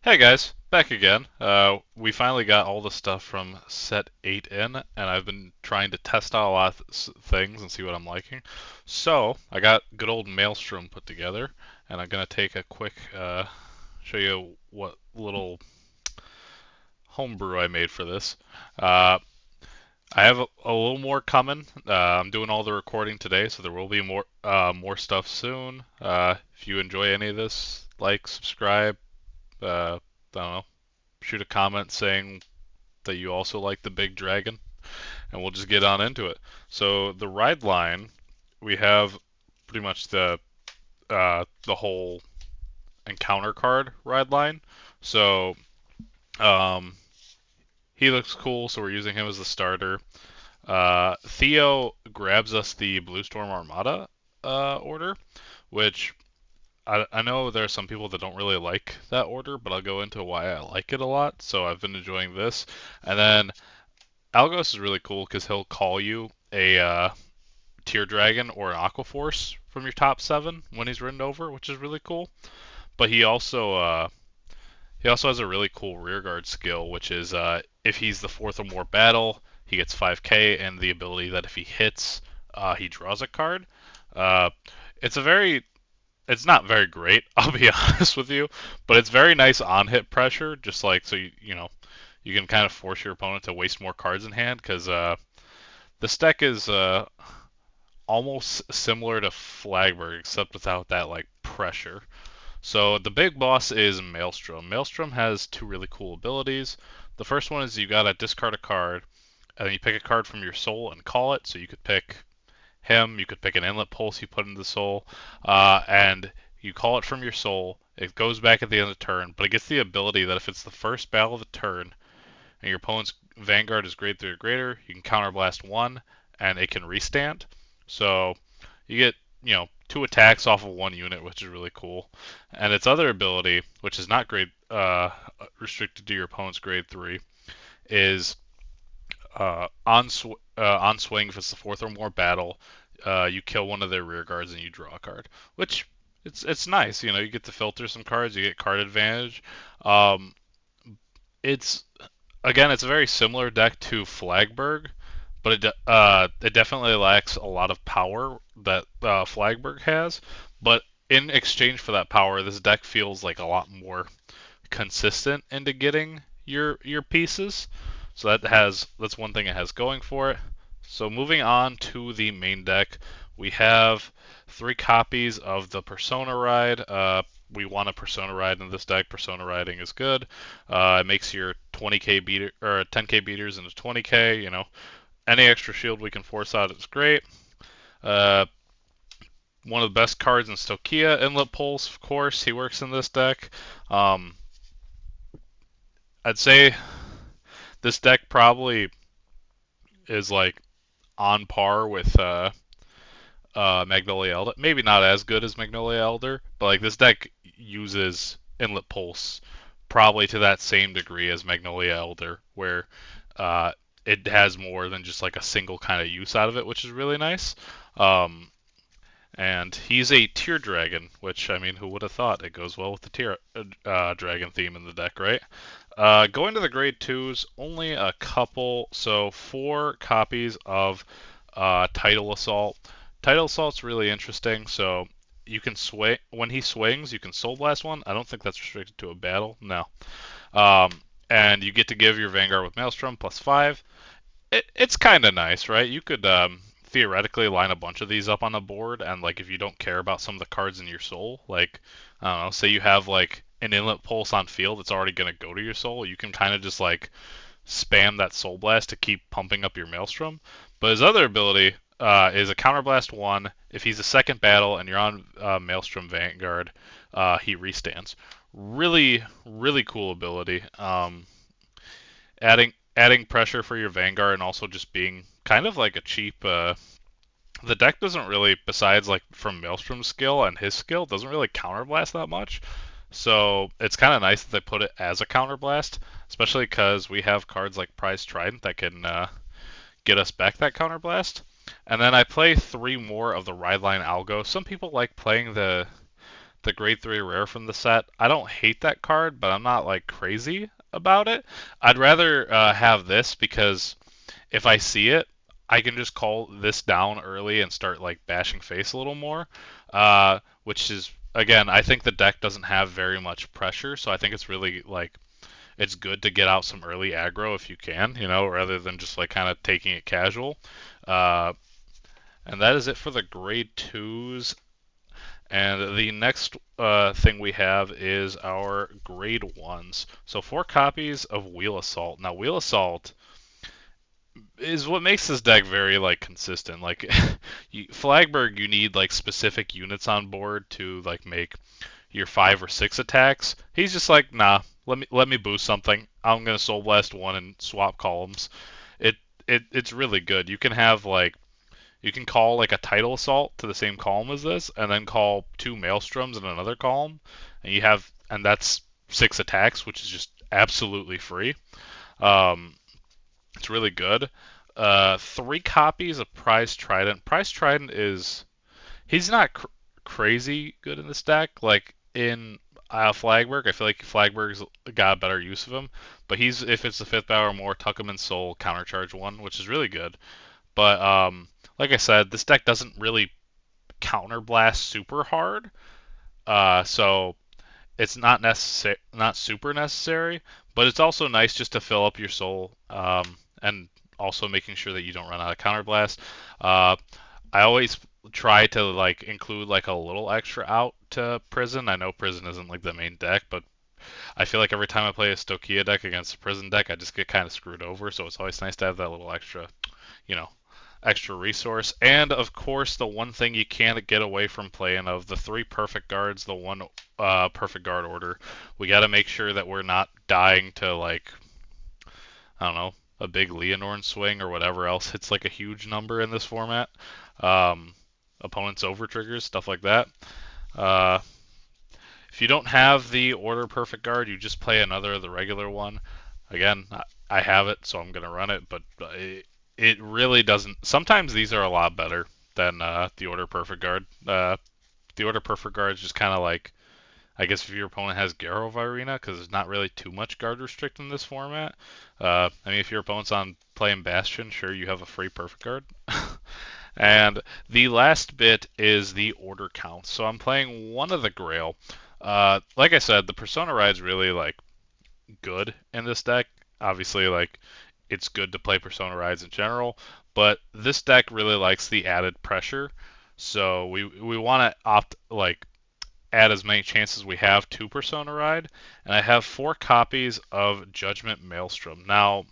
Hey guys, back again. We finally got all the stuff from set 8 in, and I've been trying to test out a lot of things and see what I'm liking. So, I got good old Maelstrom put together, and I'm going to take a quick, show you what little homebrew I made for this. Uh, I have a little more coming. I'm doing all the recording today, so there will be more stuff soon. If you enjoy any of this, like, subscribe, I don't know, shoot a comment saying that you also like the big dragon, and we'll just get on into it. So the ride line, we have pretty much the whole encounter card ride line. So um, he looks cool, so we're using him as the starter. Theo grabs us the Blue Storm Armada order, which I know there are some people that don't really like that order, but I'll go into why I like it a lot. So I've been enjoying this. And then Algos is really cool because he'll call you a Tear Dragon or an Aqua Force from your top seven when he's ridden over, which is really cool. But he also has a really cool rearguard skill, which is if he's the fourth or more battle, he gets 5k, and the ability that if he hits, he draws a card. Uh, it's a very it's not very great, I'll be honest with you, but it's very nice on hit pressure, just like so you can kind of force your opponent to waste more cards in hand because this deck is almost similar to Flagberg except without that like pressure. So the big boss is Maelstrom. Maelstrom has two really cool abilities. The first one is you gotta discard a card, and then you pick a card from your soul and call it. So you could pick him, you could pick an inlet pulse you put into the soul, and you call it from your soul. It goes back at the end of the turn, but it gets the ability that if it's the first battle of the turn and your opponent's Vanguard is grade 3 or greater, you can counterblast one and it can restand. So you get, two attacks off of one unit, which is really cool. And its other ability, which is not grade restricted to your opponent's grade 3, is on swing if it's the fourth or more battle, you kill one of their rear guards and you draw a card, which it's nice. You get to filter some cards, you get card advantage. Um, it's it's a very similar deck to Flagberg, but it definitely lacks a lot of power that Flagberg has. But in exchange for that power, this deck feels like a lot more consistent into getting your pieces. So that's one thing it has going for it. So moving on to the main deck, we have three copies of the Persona Ride. We want a Persona Ride in this deck. Persona Riding is good. It makes your 20k beater or 10k beaters into 20k. Any extra shield we can force out is great. Uh, One of the best cards in Stokia, Inlet Pulse, of course. He works in this deck. Um, I'd say this deck probably is like on par with Magnolia Elder. Maybe not as good as Magnolia Elder, but like this deck uses Inlet Pulse probably to that same degree as Magnolia Elder, where it has more than just like a single kind of use out of it, which is really nice. Um, and he's a Tear Dragon, which I mean, who would have thought? It goes well with the Tear Dragon theme in the deck, right? Going to the grade twos, only a couple. So four copies of Tidal Assault. Tidal Assault's really interesting. So you can sway when he swings. You can Soul Blast one. I don't think that's restricted to a battle. No. Um, and you get to give your Vanguard with Maelstrom +5. It's kind of nice, right? You could theoretically line a bunch of these up on the board, and like if you don't care about some of the cards in your soul, like I don't know, say you have like an Inlet Pulse on field that's already gonna go to your soul, you can kind of just like spam that Soul Blast to keep pumping up your Maelstrom. But his other ability is a Counterblast 1. If he's a second battle and you're on Maelstrom Vanguard, he restands. Really, really cool ability. Adding pressure for your Vanguard and also just being kind of like a cheap. The deck doesn't really, besides like from Maelstrom's skill and his skill, doesn't really counterblast that much. So it's kind of nice that they put it as a counterblast, especially because we have cards like Prize Trident that can get us back that counterblast. And then I play three more of the Ride Line Algo. Some people like playing the grade 3 rare from the set. I don't hate that card, but I'm not like crazy about it. I'd rather have this because if I see it, I can just call this down early and start like bashing face a little more. Which is again, I think the deck doesn't have very much pressure, so I think it's really like it's good to get out some early aggro if you can, rather than just like kind of taking it casual. Uh, and that is it for the grade twos. And the next thing we have is our grade ones. So 4 copies of Wheel Assault. Now Wheel Assault is what makes this deck very like consistent. Like Flagberg, you need like specific units on board to like make your 5 or 6 attacks. He's just like, nah, let me boost something. I'm gonna Soul Blast one and swap columns. It it's really good. You can have like you can call like a Tidal Assault to the same column as this, and then call 2 Maelstroms in another column, and that's 6 attacks, which is just absolutely free. Um, it's really good. 3 copies of Prize Trident. Prize Trident is he's not crazy good in this deck. Like in Flagberg, I feel like Flagberg's got a better use of him. But he's if it's the 5th battle or more, tuck him in Soul, countercharge one, which is really good. But like I said, this deck doesn't really counterblast super hard, so it's not super necessary. But it's also nice just to fill up your soul, and also making sure that you don't run out of counterblast. Uh, I always try to like include like a little extra out to Prison. I know Prison isn't like the main deck, but I feel like every time I play a Stokia deck against a Prison deck, I just get kind of screwed over. So it's always nice to have that little you know, extra resource. And of course, the one thing you can't get away from playing of the 3 perfect guards, the one perfect guard order. We got to make sure that we're not dying to like I don't know a big Leonorn swing or whatever else hits like a huge number in this format. Um, Opponents over triggers, stuff like that. Uh, if you don't have the order perfect guard, you just play another the regular one. Again, I have it, so I'm gonna run it, but it really doesn't. Sometimes these are a lot better than the order perfect guard. The order perfect guard is just kind of like I guess if your opponent has Garo Virina, because there's not really too much guard restrict in this format. I mean, if your opponent's on playing Bastion, sure, you have a free perfect guard. And the last bit is the order count. So I'm playing one of the Grail. Like I said, the Persona Ride's really like good in this deck. Obviously, like it's good to play Persona Rides in general, but this deck really likes the added pressure. So we want to opt like add as many chances we have to Persona Ride, and I have 4 copies of Judgment Maelstrom. Now,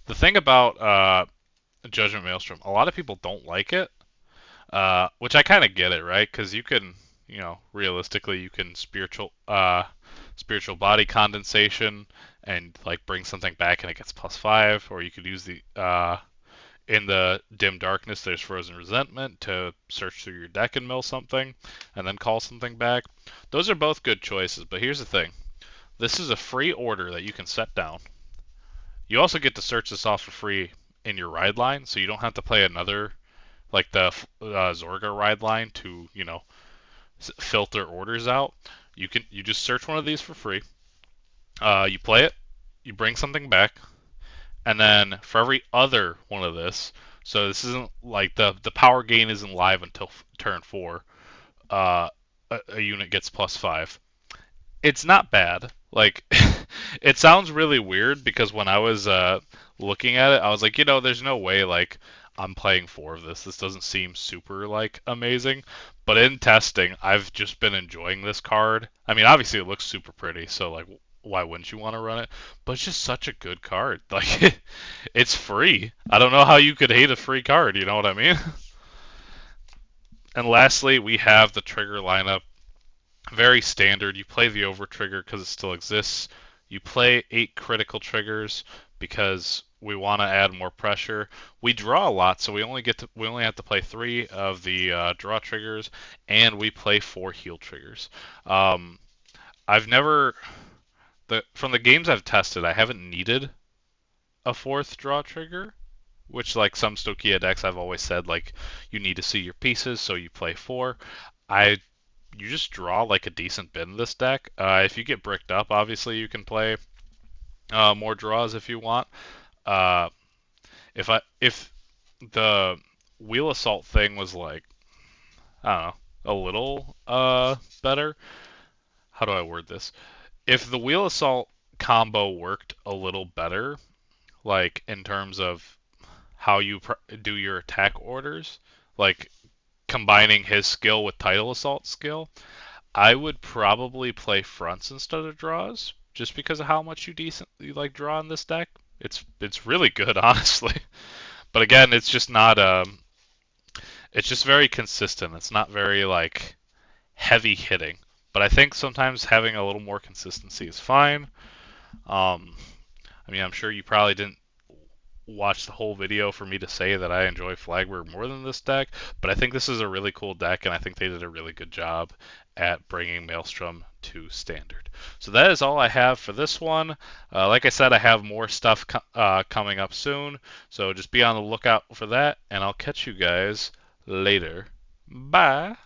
the thing about Judgment Maelstrom, a lot of people don't like it, which I kind of get it, right? Because you can, realistically, you can spiritual body condensation and like bring something back and it gets +5, or you could use the in the dim darkness, there's Frozen Resentment to search through your deck and mill something, and then call something back. Those are both good choices, but here's the thing. This is a free order that you can set down. You also get to search this off for free in your ride line, so you don't have to play another, like the Zorga ride line to, filter orders out. You just search one of these for free. You play it, you bring something back, and then for every other one of this, so this isn't like the power gain isn't live until turn 4. A unit gets +5. It's not bad. Like it sounds really weird because when I was looking at it, I was like, there's no way like I'm playing 4 of this. This doesn't seem super like amazing. But in testing, I've just been enjoying this card. I mean, obviously it looks super pretty, so like why wouldn't you want to run it? But it's just such a good card. Like it's free. I don't know how you could hate a free card, you know what I mean? And lastly, we have the trigger lineup. Very standard. You play the over trigger because it still exists. You play 8 critical triggers because we want to add more pressure. We draw a lot, so we only have to play 3 of the draw triggers, and we play 4 heal triggers. I've never from the games I've tested, I haven't needed a 4th draw trigger, which like some Stokia decks I've always said like you need to see your pieces, so you play 4. I you just draw like a decent bit in this deck. If you get bricked up, obviously you can play more draws if you want. Uh, if the wheel assault thing was like, I don't know, a little better. How do I word this? If the wheel assault combo worked a little better, like in terms of how you do your attack orders, like combining his skill with title assault skill, I would probably play fronts instead of draws, just because of how much you like draw in this deck. It's really good, honestly. But again, it's just not it's just very consistent. It's not very like heavy hitting. But I think sometimes having a little more consistency is fine. Um, I mean, I'm sure you probably didn't watch the whole video for me to say that I enjoy Flagberg more than this deck, but I think this is a really cool deck, and I think they did a really good job at bringing Maelstrom to standard. So that is all I have for this one. Like I said, I have more stuff coming up soon, so just be on the lookout for that, and I'll catch you guys later. Bye!